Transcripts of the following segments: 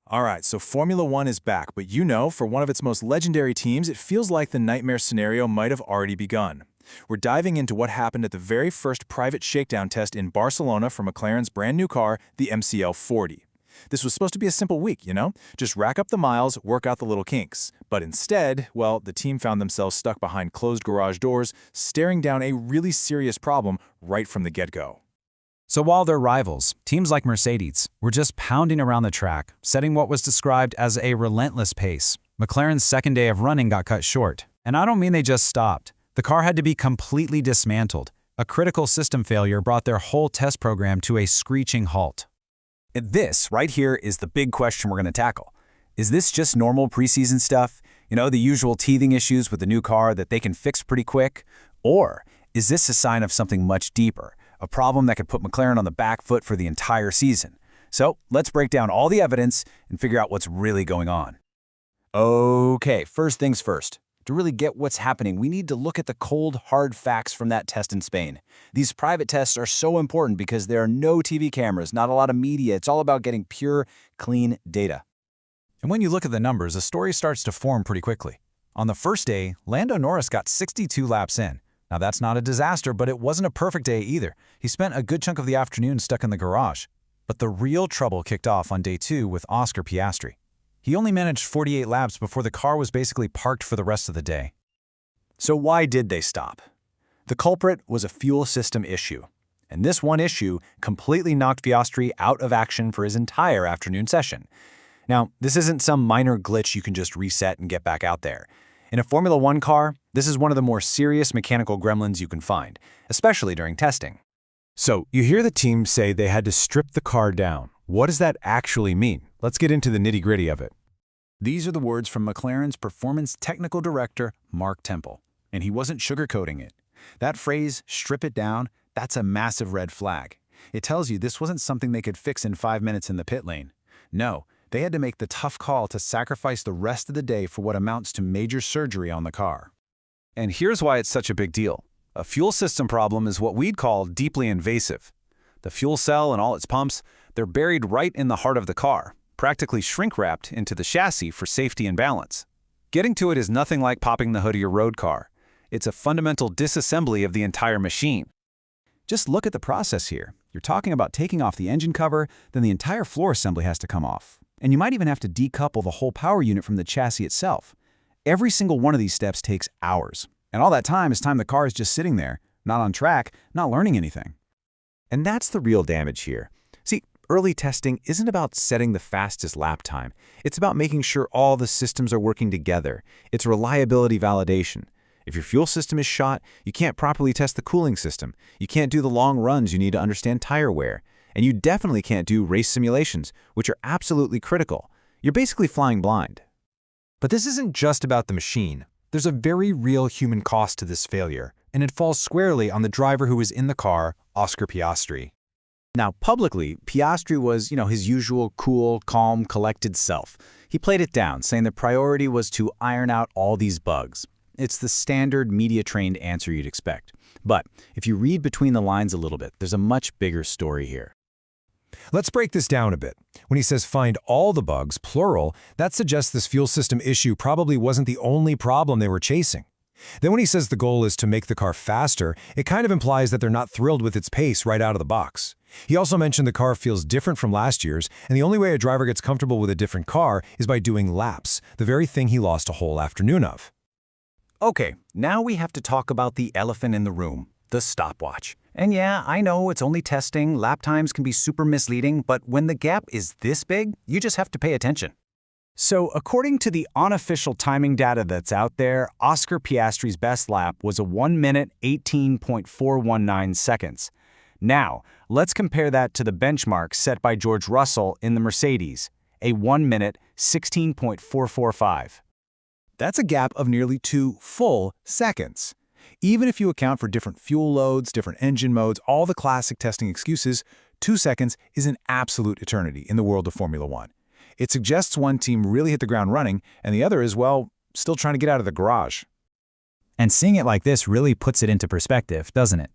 All right, so Formula One is back, but for one of its most legendary teams, it feels like the nightmare scenario might have already begun. We're diving into what happened at the very first private shakedown test in Barcelona for McLaren's brand new car, the MCL40. This was supposed to be a simple week, just rack up the miles, work out the little kinks. But instead, well, the team found themselves stuck behind closed garage doors, staring down a really serious problem right from the get-go. So while they're rivals, teams like Mercedes were just pounding around the track, setting what was described as a relentless pace. McLaren's second day of running got cut short. And I don't mean they just stopped. The car had to be completely dismantled. A critical system failure brought their whole test program to a screeching halt. And this, right here, is the big question we're going to tackle. Is this just normal preseason stuff? The usual teething issues with the new car that they can fix pretty quick? Or is this a sign of something much deeper? A problem that could put McLaren on the back foot for the entire season. So let's break down all the evidence and figure out what's really going on. Okay, first things first. To really get what's happening, we need to look at the cold, hard facts from that test in Spain. These private tests are so important because there are no TV cameras, not a lot of media. It's all about getting pure, clean data. And when you look at the numbers, a story starts to form pretty quickly. On the first day, Lando Norris got 62 laps in. Now that's not a disaster, but it wasn't a perfect day either. He spent a good chunk of the afternoon stuck in the garage. But the real trouble kicked off on day 2 with Oscar Piastri. He only managed 48 laps before the car was basically parked for the rest of the day. So why did they stop? The culprit was a fuel system issue. And this one issue completely knocked Piastri out of action for his entire afternoon session. Now, this isn't some minor glitch you can just reset and get back out there. In a Formula One car, this is one of the more serious mechanical gremlins you can find, especially during testing. So, you hear the team say they had to strip the car down. What does that actually mean? Let's get into the nitty-gritty of it. These are the words from McLaren's Performance Technical Director, Mark Temple, and he wasn't sugarcoating it. That phrase, strip it down, that's a massive red flag. It tells you this wasn't something they could fix in 5 minutes in the pit lane. No. They had to make the tough call to sacrifice the rest of the day for what amounts to major surgery on the car. And here's why it's such a big deal. A fuel system problem is what we'd call deeply invasive. The fuel cell and all its pumps, they're buried right in the heart of the car, practically shrink-wrapped into the chassis for safety and balance. Getting to it is nothing like popping the hood of your road car. It's a fundamental disassembly of the entire machine. Just look at the process here. You're talking about taking off the engine cover, then the entire floor assembly has to come off. And you might even have to decouple the whole power unit from the chassis itself. Every single one of these steps takes hours. And all that time is time the car is just sitting there, not on track, not learning anything. And that's the real damage here. See, early testing isn't about setting the fastest lap time. It's about making sure all the systems are working together. It's reliability validation. If your fuel system is shot, you can't properly test the cooling system. You can't do the long runs you need to understand tire wear. And you definitely can't do race simulations, which are absolutely critical. You're basically flying blind. But this isn't just about the machine. There's a very real human cost to this failure, and it falls squarely on the driver who was in the car, Oscar Piastri. Now, publicly, Piastri was, his usual cool, calm, collected self. He played it down, saying the priority was to iron out all these bugs. It's the standard media-trained answer you'd expect. But if you read between the lines a little bit, there's a much bigger story here. Let's break this down a bit. When he says find all the bugs, plural, that suggests this fuel system issue probably wasn't the only problem they were chasing. Then when he says the goal is to make the car faster, it kind of implies that they're not thrilled with its pace right out of the box. He also mentioned the car feels different from last year's, and the only way a driver gets comfortable with a different car is by doing laps, the very thing he lost a whole afternoon of. Okay, now we have to talk about the elephant in the room, the stopwatch. And yeah, I know it's only testing, lap times can be super misleading, but when the gap is this big, you just have to pay attention. So according to the unofficial timing data that's out there, Oscar Piastri's best lap was a 1 minute 18.419 seconds. Now, let's compare that to the benchmark set by George Russell in the Mercedes, a 1 minute 16.445. That's a gap of nearly 2 full seconds. Even if you account for different fuel loads, different engine modes, all the classic testing excuses, 2 seconds is an absolute eternity in the world of Formula One. It suggests one team really hit the ground running, and the other is, well, still trying to get out of the garage. And seeing it like this really puts it into perspective, doesn't it?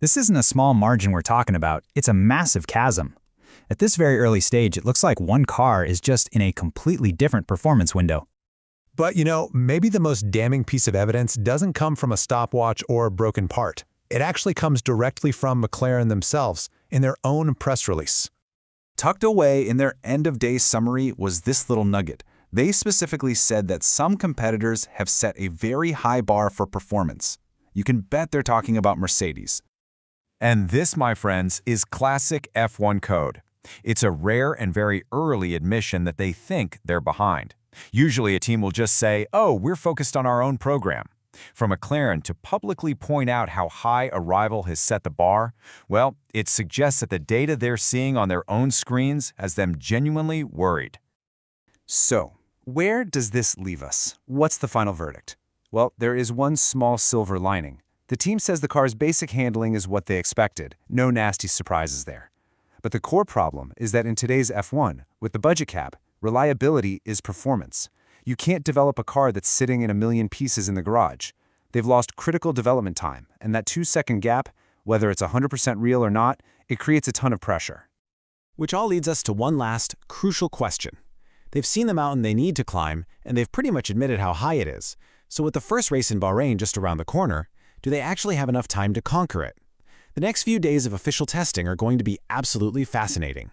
This isn't a small margin we're talking about, it's a massive chasm. At this very early stage, it looks like one car is just in a completely different performance window. But, maybe the most damning piece of evidence doesn't come from a stopwatch or a broken part. It actually comes directly from McLaren themselves in their own press release. Tucked away in their end-of-day summary was this little nugget. They specifically said that some competitors have set a very high bar for performance. You can bet they're talking about Mercedes. And this, my friends, is classic F1 code. It's a rare and very early admission that they think they're behind. Usually a team will just say, oh, we're focused on our own program. For McLaren to publicly point out how high a rival has set the bar, well, it suggests that the data they're seeing on their own screens has them genuinely worried. So, where does this leave us? What's the final verdict? Well, there is one small silver lining. The team says the car's basic handling is what they expected. No nasty surprises there. But the core problem is that in today's F1, with the budget cap, reliability is performance. You can't develop a car that's sitting in a million pieces in the garage. They've lost critical development time, and that 2-second gap, whether it's 100% real or not, it creates a ton of pressure. Which all leads us to one last, crucial question. They've seen the mountain they need to climb, and they've pretty much admitted how high it is. So with the first race in Bahrain just around the corner, do they actually have enough time to conquer it? The next few days of official testing are going to be absolutely fascinating.